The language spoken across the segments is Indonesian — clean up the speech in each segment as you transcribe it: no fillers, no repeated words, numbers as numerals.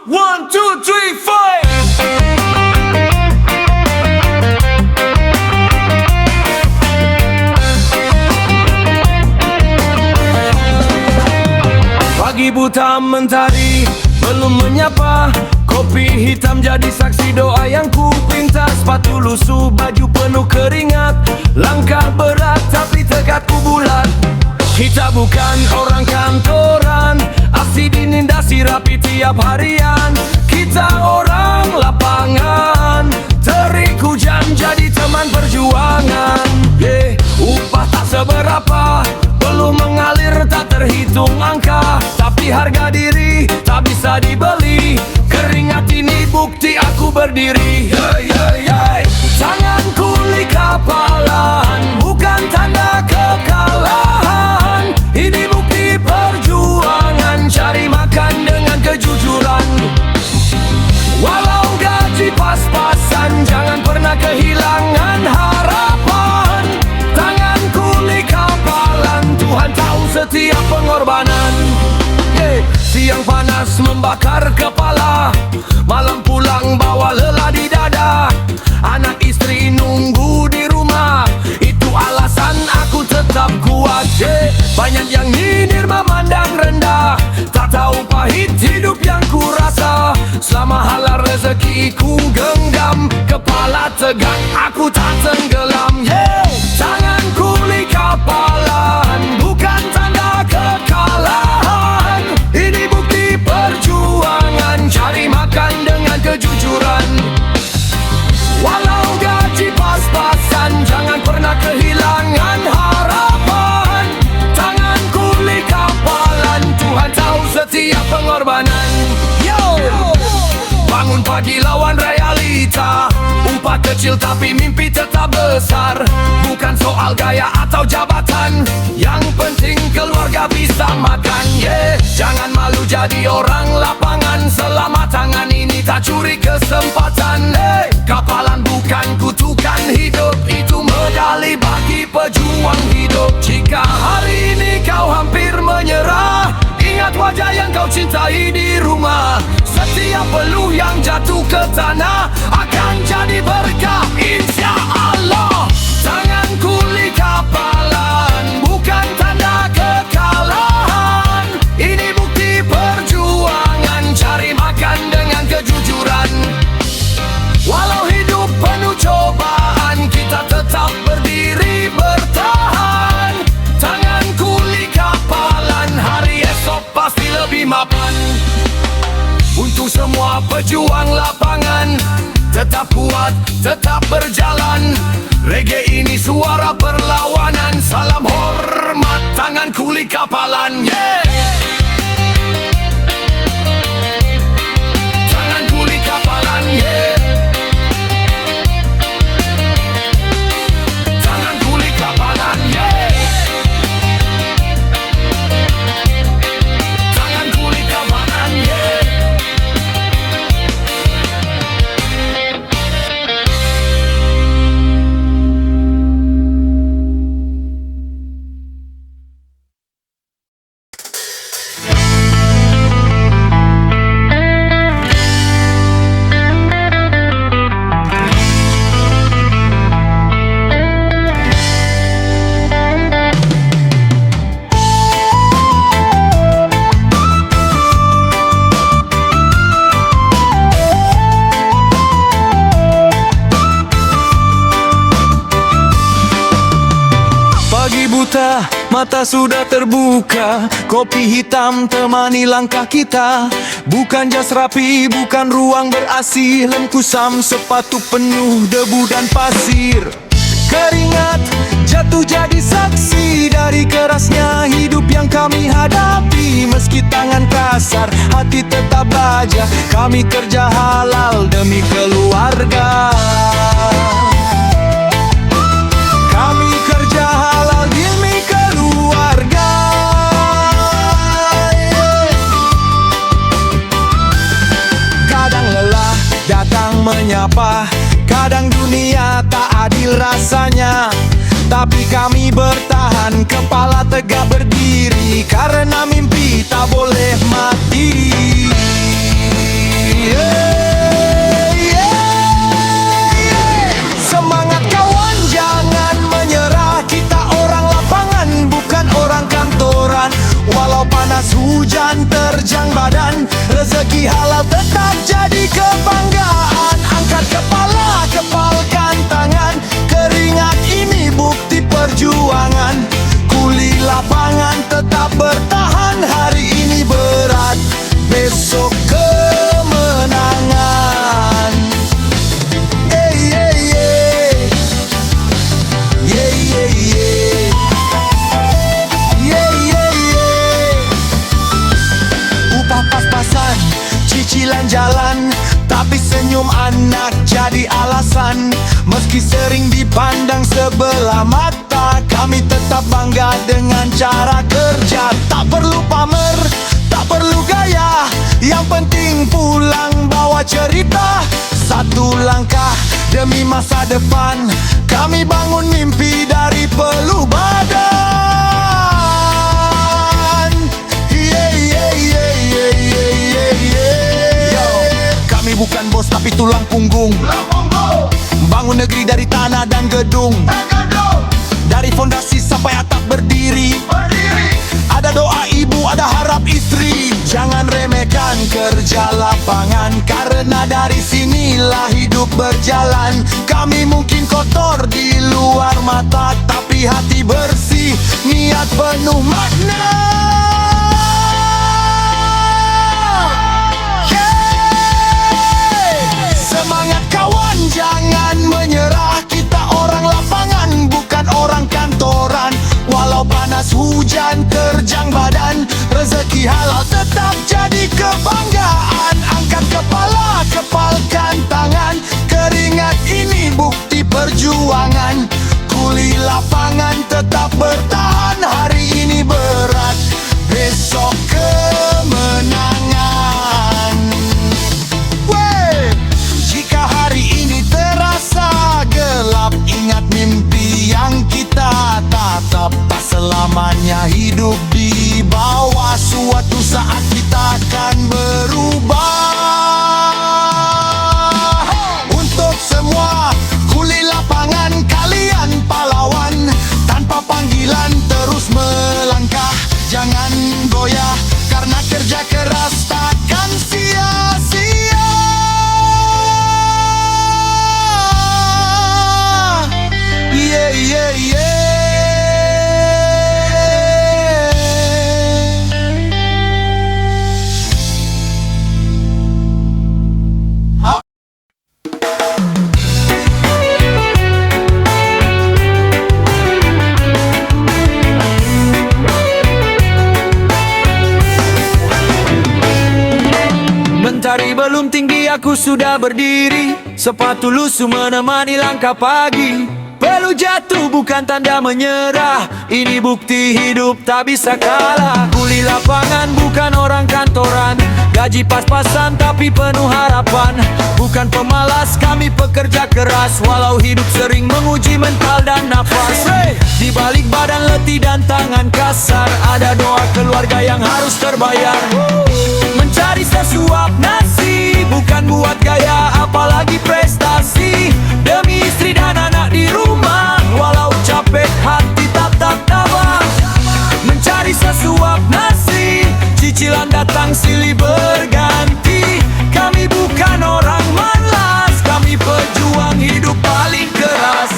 1, 2, 3, 4. Pagi buta mentari belum menyapa, kopi hitam jadi saksi doa yang ku pinta. Sepatu lusuh, baju penuh keringat, langkah berat tapi tekadku bulat. Kita bukan orang kantoran, aksi dinindasi rapi tiap harian. Kita orang lapangan, terik hujan jadi teman perjuangan. Upah tak seberapa, belum mengalir tak terhitung angka, tapi harga diri tak bisa dibeli. Keringat ini bukti aku berdiri. Tanganku li kapalan, bukan tanda kekalahan. Ini bukti perjuangan, cari makan dengan kejujuran. Walau gaji pas-pasan, jangan pernah kehilangan harapan. Tanganku li kapalan, Tuhan tahu setiap pengorbanan. Siang panas membakar kepala, malam pulang bawa lelah di dada. Anak istri nunggu di rumah, itu alasan aku tetap kuat. Banyak yang nyinir memandang rendah, tak tahu pahit hidup yang ku rasa. Selama halal rezeki ku genggam, kepala tegak aku tak tenggelam. Tanganku li kapalan, bukan tanda kekalahan. Ini bukti perjuangan, cari makan dengan kejujuran. Walau gaji pas-pasan, jangan pernah kehilangan harapan. Tanganku li kapalan, Tuhan tahu setiap pengorbanan. Bangun pagi lawan realita, upah kecil tapi mimpi tetap besar. Bukan soal gaya atau jabatan, yang penting keluarga bisa makan. Jangan malu jadi orang lapangan, selama tangan ini tak curi kesempatan. Kapalan bukan kutukan hidup, itu medali bagi pejuang hidup. Jika hari ini kau hampir menyerah, ingat wajah yang kau cintai di rumah. Setiap peluh yang jatuh ke tanah akan jadi berkah, insya Allah. Tanganku li kapalan, bukan tanda kekalahan. Ini bukti perjuangan, cari makan dengan kejujuran. Walau hidup penuh cobaan, kita tetap berdiri bertahan. Tanganku li kapalan, hari esok pasti lebih mapan. Untuk semua pejuang lapangan, tetap kuat, tetap berjalan. Reggae ini suara perlawanan, salam hormat, tanganku li kapalan. Tanganku li kapalan. Tanganku li kapalan. Tanganku li kapalan. Mata sudah terbuka, kopi hitam temani langkah kita. Bukan jas rapi, bukan ruang ber-AC, lem kusam, sepatu penuh debu dan pasir. Keringat jatuh jadi saksi dari kerasnya hidup yang kami hadapi. Meski tangan kasar, hati tetap baja. Kami kerja halal demi keluarga. Kami kerja halal demi keluarga. Kadang lelah datang menyapa, kadang dunia tak adil rasanya. Tapi kami bertahan, kepala tegak berdiri, karena mimpi tak boleh mati. badan. Rezeki halal tetap jadi kebanggaan. Angkat kepala, kepalkan tangan. Keringat ini bukti perjuangan. Kuli lapangan tetap bertahan. Hari ini berat, besok kemenangan. Upah pas-pasan, cicilan jalan, tapi senyum anak jadi alasan. Meski sering dipandang sebelah mata, kami tetap bangga dengan cara kerja. Tak perlu pamer, tak perlu gaya, yang penting pulang bawa cerita. Satu langkah demi masa depan, kami bangun mimpi dari peluh badan. Yo, kami bukan bos tapi tulang punggung. Bangun negeri dari tanah dan gedung, dari fondasi sampai atap berdiri. Ada doa ibu, ada harap istri. Jangan remehkan kerja lapangan, karena dari sinilah hidup berjalan. Kami mungkin kotor di luar mata, tapi hati bersih, niat penuh makna. Semangat kawan, jangan menyerah. Kita orang lapangan, bukan orang kantoran. Walau panas hujan terjang badan, rezeki halal tetap jadi kebanggaan. Angkat kepala, kepalkan tangan. Keringat ini bukti perjuangan. Kuli lapangan tetap bertahan. Hari ini berat, besok kemenangan. Jika hari ini terasa gelap, ingat mimpi yang kita tatap. Tak selamanya hidup di bawah, suatu saat kita akan berubah. Untuk semua kuli lapangan, kalian pahlawan. Tanpa panggilan terus melangkah, jangan goyah, karena kerja keras takkan sia-sia. Yeah, yeah, yeah. Mentari belum tinggi, aku sudah berdiri. Sepatu lusuh menemani langkah pagi. Perlu jatuh bukan tanda menyerah, ini bukti hidup tak bisa kalah. Kuli lapangan bukan orang kantoran, gaji pas-pasan tapi penuh harapan. Bukan pemalas, kami pekerja keras, walau hidup sering menguji mental dan nafas. Di balik badan letih dan tangan kasar, ada doa keluarga yang harus terbayar. Mencari sesuap nasi, bukan buat gaya apalagi prestasi. Demi istri dan anak di rumah, walau capek hati tetap tabah. Mencari sesuap nasi, cicilan datang silih berganti. Kami bukan orang malas, kami pejuang hidup paling keras.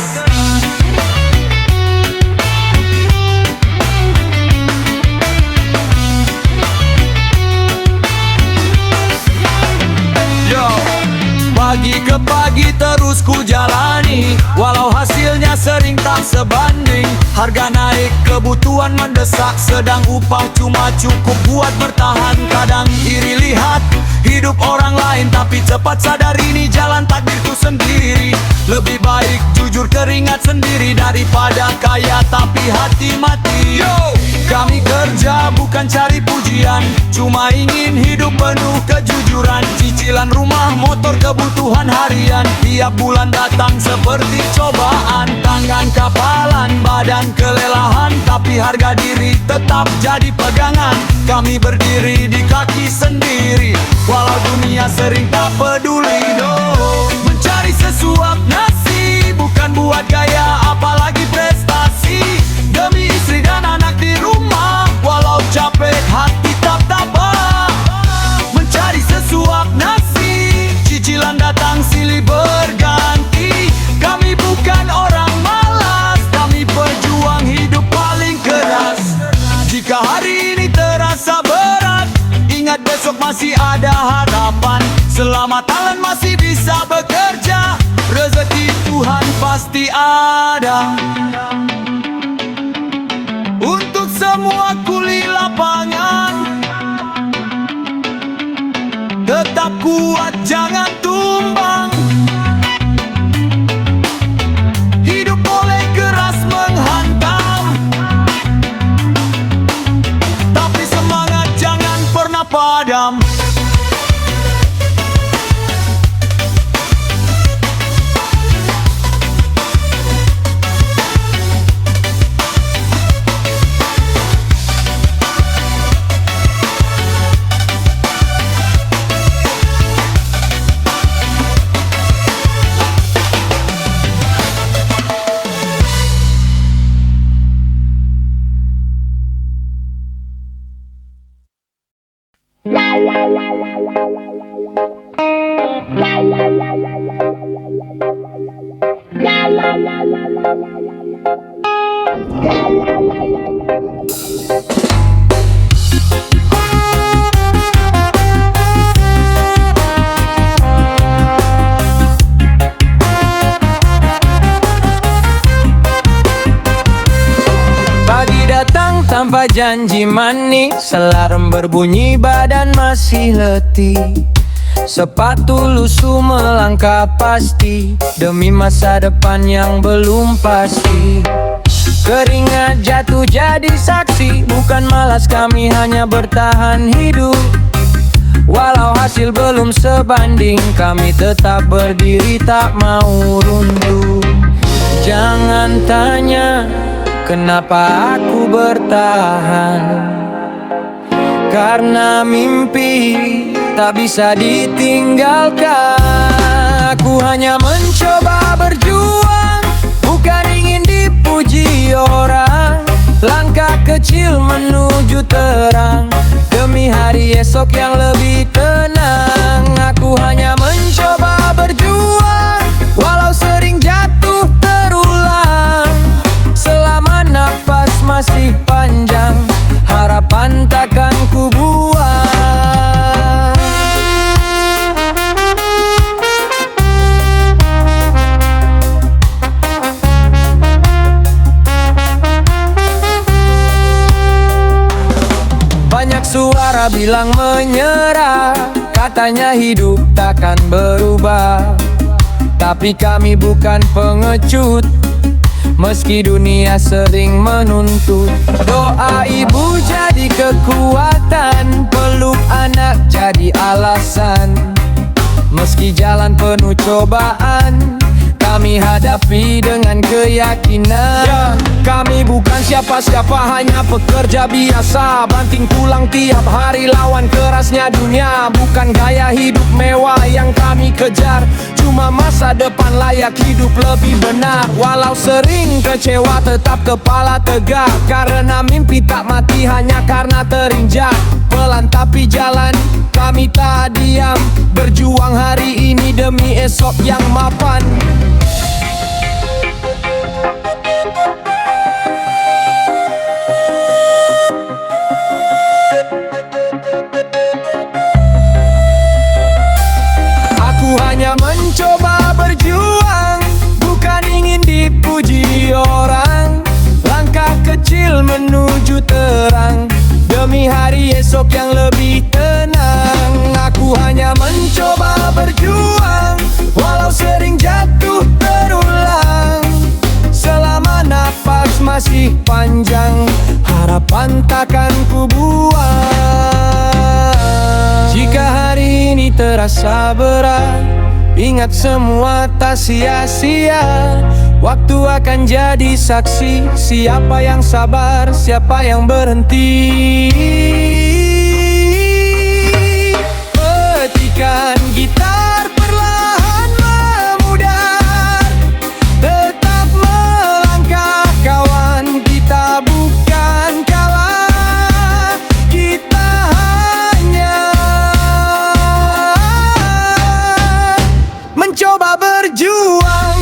Pagi ke pagi terus ku jalani, walau hasilnya sering tak sebanding. Harga naik, kebutuhan mendesak, sedang upah cuma cukup buat bertahan. Kadang iri lihat hidup orang lain, tapi cepat sadar ini jalan takdirku sendiri. Lebih baik jujur keringat sendiri, daripada kaya tapi hati mati. Kami kerja bukan cari pujian, cuma ingin hidup penuh kejujuran. Cicilan rumah, motor, kebutuhan harian, tiap bulan datang seperti cobaan. Tangan kapalan, badan kelelahan, tapi harga diri tetap jadi pegangan. Kami berdiri di kaki sendiri, walau dunia sering tak peduli. Mencari sesuap nasi, bukan buat gaya apalagi prestasi. Demi istri dan anak di rumah, walau capek hati tak tabah. besok masih ada harapan. Selama talent masih bisa bekerja, rezeki Tuhan pasti ada. Untuk semua kuli lapangan, tetap kuat jangan tumbang. Hidup boleh keras menghantam, tapi semangat jangan pernah padam. Pagi datang tanpa janji manis, alarm berbunyi badan masih letih. Sepatu lusuh melangkah pasti, demi masa depan yang belum pasti. Keringat jatuh jadi saksi, bukan malas kami hanya bertahan hidup. Walau hasil belum sebanding, kami tetap berdiri tak mau runtuh. Jangan tanya kenapa aku bertahan, karena mimpi tak bisa ditinggalkan. Aku hanya mencoba berjuang, bukan ingin dipuji orang. Langkah kecil menuju terang, demi hari esok yang lebih tenang. Aku hanya mencoba berjuang, walau sering jatuh terulang. Selama nafas masih panjang, harapan takkan ku buang. Banyak suara bilang menyerah, katanya hidup takkan berubah. Tapi kami bukan pengecut, meski dunia sering menuntut. Doa ibu jadi kekuatan, peluk anak jadi alasan. Meski jalan penuh cobaan, kami hadapi dengan keyakinan. Kami bukan siapa-siapa, hanya pekerja biasa, banting tulang tiap hari lawan kerasnya dunia. Bukan gaya hidup mewah yang kami kejar, cuma masa depan layak hidup lebih benar. Walau sering kecewa tetap kepala tegak, karena mimpi tak mati hanya karena terinjak. Pelan tapi jalan, kami tak diam, berjuang hari ini demi esok yang mapan. Aku hanya mencoba berjuang, bukan ingin dipuji orang. Langkah kecil menuju terang, demi hari esok yang lebih tenang. Aku hanya mencoba berjuang, walau sering jatuh terulang. Selama nafas masih panjang, harapan takkan ku buang. Jika hari ini terasa berat, ingat semua tak sia-sia. Waktu akan jadi saksi, siapa yang sabar, siapa yang berhenti. Petikan gitar perlahan memudar, tetap melangkah kawan, kita bukan kalah, kita hanya mencoba berjuang.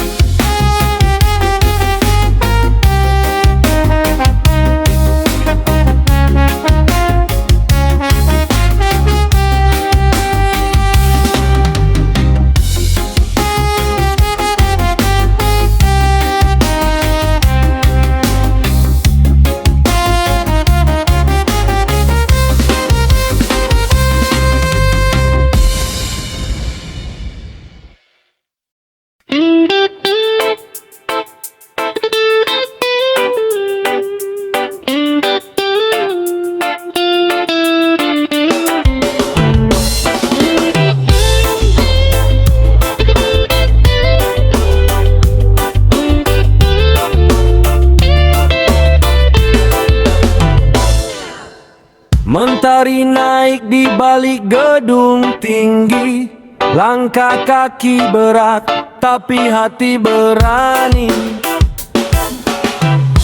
balik gedung tinggi, langkah kaki berat, tapi hati berani.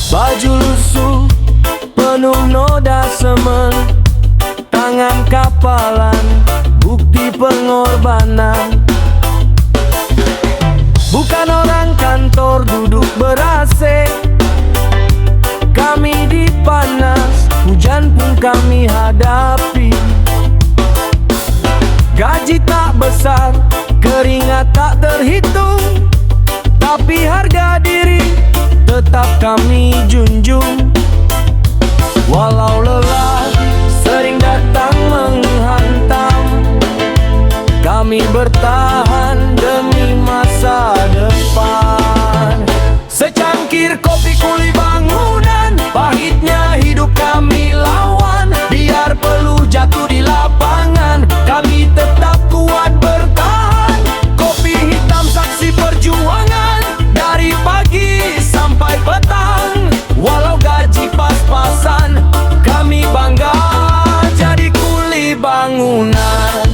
Baju lusuh, penuh noda semen, tangan kapalan, bukti pengorbanan. Bukan orang kantor duduk ber-AC, kami di panas, hujan pun kami hadapi. Gaji tak besar, keringat tak terhitung, tapi harga diri tetap kami junjung. Walau lelah sering datang menghantam, kami bertahan demi masa depan. Secangkir kopi kuli bangunan, pahitnya hidup kami lawan. Biar peluh jatuh di lapangan, kami tetap kuat bertahan. Kopi hitam saksi perjuangan, dari pagi sampai petang. Walau gaji pas-pasan, kami bangga jadi kuli bangunan.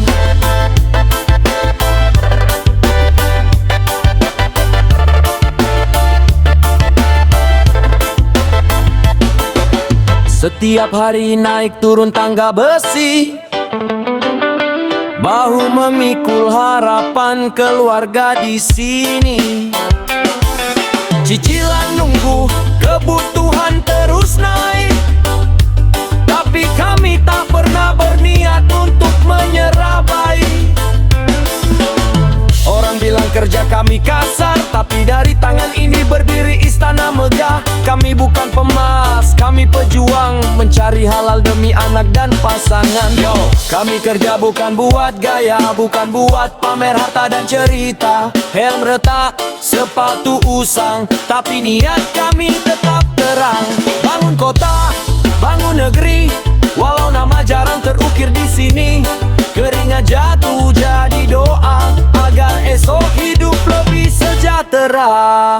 Setiap hari naik turun tangga besi, bahu memikul harapan keluarga di sini. Cicilan nunggu, kebutuhan terus naik, tapi kami tak pernah berniat untuk menyerah baik. Orang bilang kerja kami kasar, tapi dari tangan ini berdiri istana megah. Kami bukan pemas, kami pejuang, mencari halal demi anak dan pasangan. Yo, kami kerja bukan buat gaya, bukan buat pamer harta dan cerita. Helm retak, sepatu usang, tapi niat kami tetap terang. Bangun kota, bangun negeri, walau nama jarang terukir di sini. Keringat jatuh jadi doa, agar esok hidup lebih sejahtera.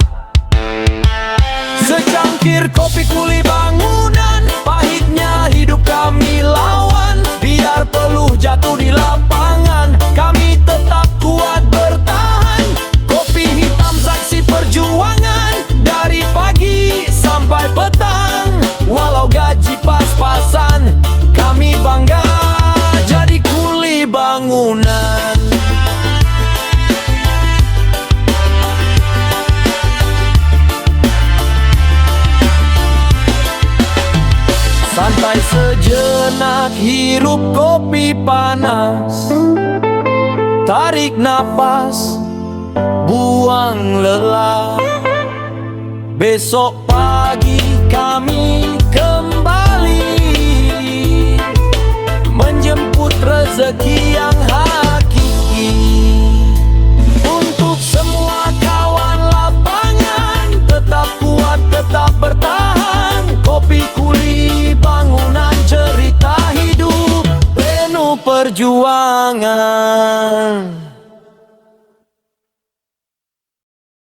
Secangkir kopi kuli bangunan, pahitnya hidup kami lawan. Biar peluh jatuh di lapangan, kami tetap kuat bertahan. Kopi hitam saksi perjuangan, dari pagi sampai petang. Walau gaji pas-pasan, kami bangga jadi kuli bangunan. Santai sejenak, hirup kopi panas, tarik napas, buang lelah. Besok pagi kami kembali menjemput rezeki yang hakiki. Untuk semua kawan lapangan, tetap kuat, tetap bertahan. Kopi kuli bangunan, cerita hidup penuh perjuangan.